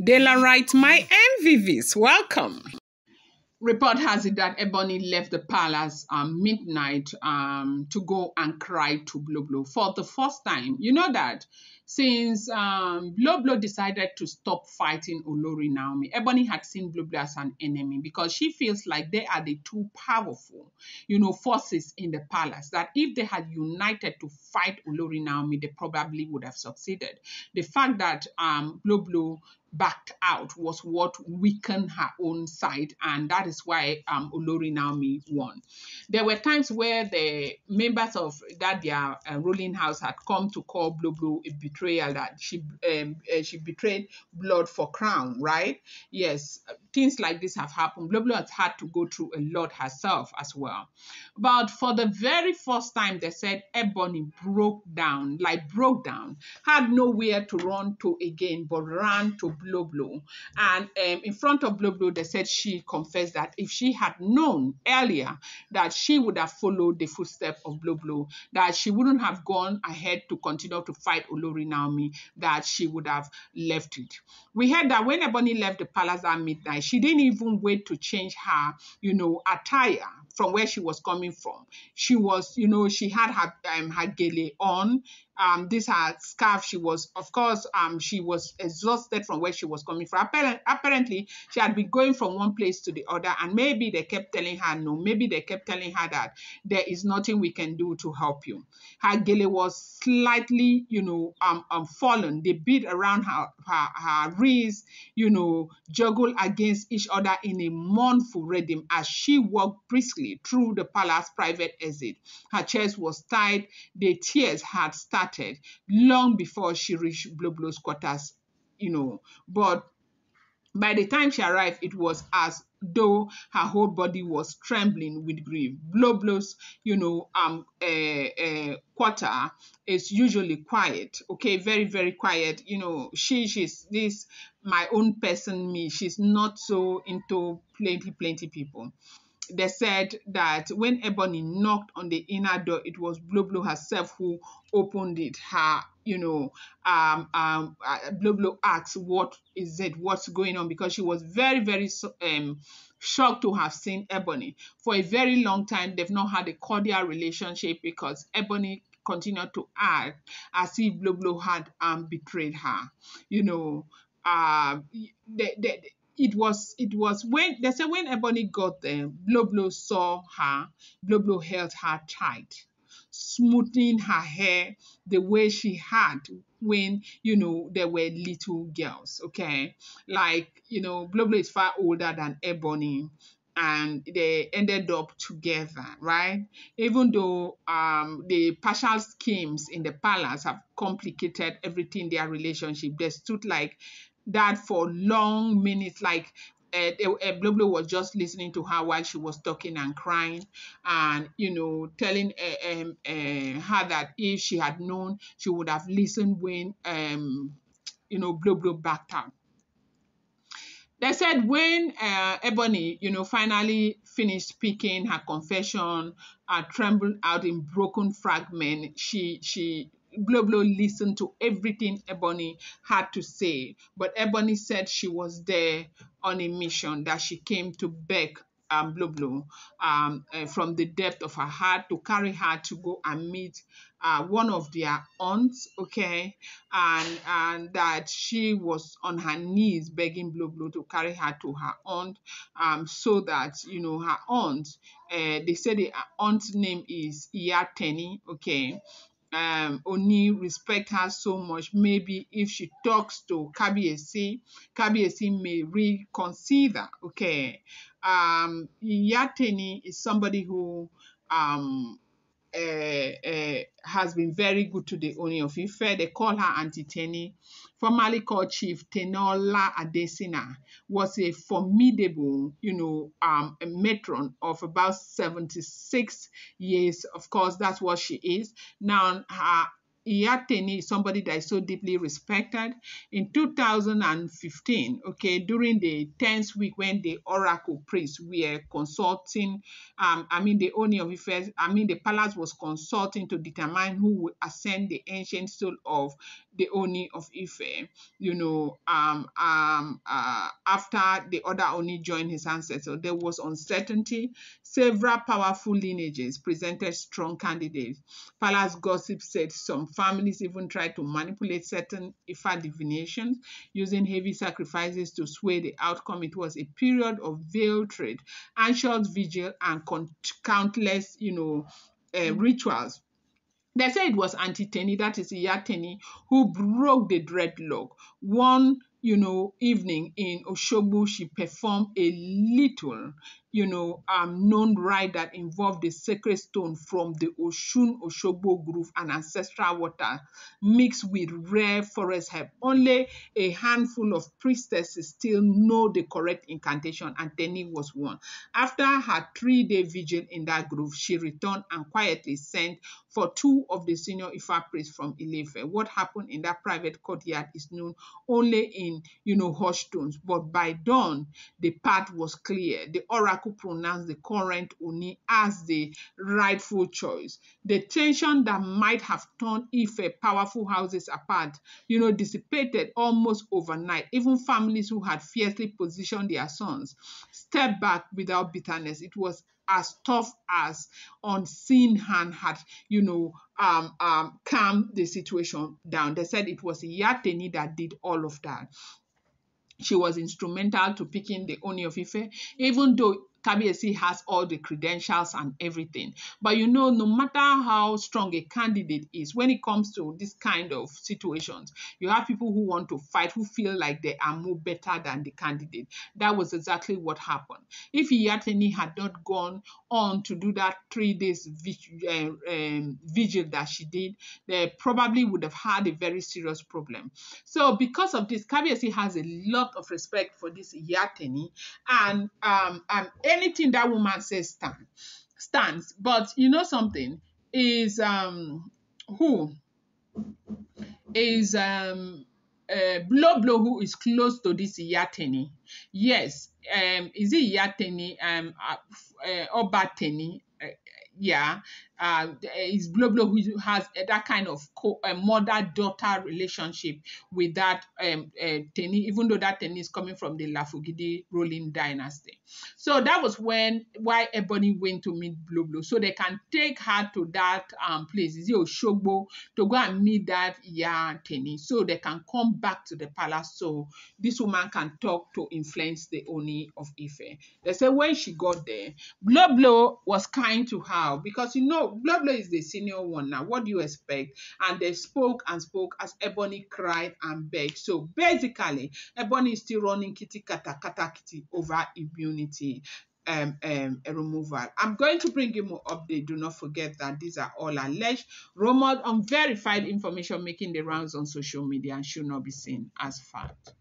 Dela writes, my MVVs, welcome. Report has it that Ebony left the palace midnight to go and cry to Blublo for the first time. You know that since Blublo decided to stop fighting Olori Naomi, Ebony had seen Blublo as an enemy because she feels like they are the two powerful, forces in the palace, that if they had united to fight Olori Naomi, they probably would have succeeded. The fact that Blublo backed out was what weakened her own side, and that is why Olori Naomi won. There were times where the members of that their ruling house had come to call Blublo a betrayal, that she betrayed blood for crown, right? Yes, things like this have happened. Blublo has had to go through a lot herself as well. But for the very first time, they said Ebony broke down, had nowhere to run to again, but ran to Blublo. And in front of Blublo, they said she confessed that if she had known earlier that she would have followed the footsteps of Blublo, that she wouldn't have gone ahead to continue to fight Olori Naomi, that she would have left it. We heard that when Ebony left the palace at midnight, she didn't even wait to change her, attire from where she was coming from. She was, she had her gele on. This her scarf. She was, of course, she was exhausted from where she was coming from. Apparently, she had been going from one place to the other, and maybe they kept telling her no. Maybe they kept telling her that there is nothing we can do to help you. Her gele was slightly, fallen. The bead around her wrist, juggled against each other in a mournful rhythm as she walked briskly through the palace private exit. Her chest was tight. The tears had started long before she reached Blublo's quarters, But by the time she arrived, it was as though her whole body was trembling with grief. Blublo's, quarter is usually quiet, okay, very, very quiet. She's this my own person, me. She's not so into plenty people. They said that when Ebony knocked on the inner door, it was Blublo herself who opened it. Blublo asked, "What is it? What's going on?" Because she was very, very shocked to have seen Ebony. For a very long time, they've not had a cordial relationship because Ebony continued to act as if Blublo had betrayed her. It was when they said when Ebony got there, Blublo saw her. Blublo held her tight, smoothing her hair the way she had when they were little girls. Okay, Blublo is far older than Ebony, and they ended up together, right? Even though the partial schemes in the palace have complicated everything, their relationship, they stood like that for long minutes, like Blublo was just listening to her while she was talking and crying, and telling her that if she had known, she would have listened when Blublo backed out. They said when Ebony, finally finished speaking her confession, trembled out in broken fragments, Blublo listened to everything Ebony had to say, but Ebony said she was there on a mission, that she came to beg Blublo from the depth of her heart to carry her to go and meet one of their aunts, okay, and that she was on her knees begging Blublo to carry her to her aunt, so that her aunt, they said the aunt's name is Iyateni, okay. Oni respect her so much. Maybe if she talks to Kabiesi may reconsider. Okay. Yateni is somebody who has been very good to the Oni of Ife. They call her Auntie Teni, formerly called Chief Tenola Adesina, was a formidable, a matron of about 76 years. Of course, that's what she is. Now, her Iyateni is somebody that is so deeply respected. In 2015, okay, during the 10th week when the oracle priests were consulting, the Oni of Ife, the palace was consulting to determine who would ascend the ancient soul of the Oni of Ife, after the other Oni joined his ancestors. There was uncertainty. Several powerful lineages presented strong candidates. Palace gossip said some families even tried to manipulate certain Ifa divinations using heavy sacrifices to sway the outcome. It was a period of veiled trade, anxious vigil, and countless, rituals. They say it was Auntie Tenny, that is Iyateni, who broke the dreadlock. One, evening in Oshogbo, she performed a little, known rite that involved the sacred stone from the Oshun Oshogbo Grove and ancestral water mixed with rare forest herb. Only a handful of priestesses still know the correct incantation, and Tenny was one. After her 3-day vigil in that grove, she returned and quietly sent for 2 of the senior Ifa priests from Ilefe. What happened in that private courtyard is known only in, hushed tones. But by dawn, the path was clear. The oracle pronounced the current Oni as the rightful choice. The tension that might have torn Ife powerful houses apart, dissipated almost overnight. Even families who had fiercely positioned their sons stepped back without bitterness. It was as tough as unseen hand had, calmed the situation down. They said it was Iyateni that did all of that. She was instrumental to picking the Oni of Ife, even though Kabiyesi has all the credentials and everything. But no matter how strong a candidate is, when it comes to this kind of situations, you have people who want to fight, who feel like they are more better than the candidate. That was exactly what happened. If Iyateni had not gone on to do that 3 days vigil that she did, they probably would have had a very serious problem. So because of this, Kabiyesi has a lot of respect for this Iyateni, and anything that woman says stands. But something is who is Blublo, who is close to this Iyateni. Yes, is it Iyateni? Obateni. Yeah, is Blublo who has that kind of mother-daughter relationship with that Teni, even though that Teni is coming from the Lafugidi ruling dynasty. So that was why Ebony went to meet Blublo, so they can take her to that place, is it Oshogbo, to go and meet that Teni, so they can come back to the palace, so this woman can talk to influence the Oni of Ife. They say when she got there, Blublo was kind to her because Blublo is the senior one now. What do you expect? And they spoke and spoke as Ebony cried and begged. So basically, Ebony is still running kitty kata kata kitty over immunity removal. I'm going to bring you more update. Do not forget that these are all alleged, rumored, unverified information making the rounds on social media and should not be seen as fact.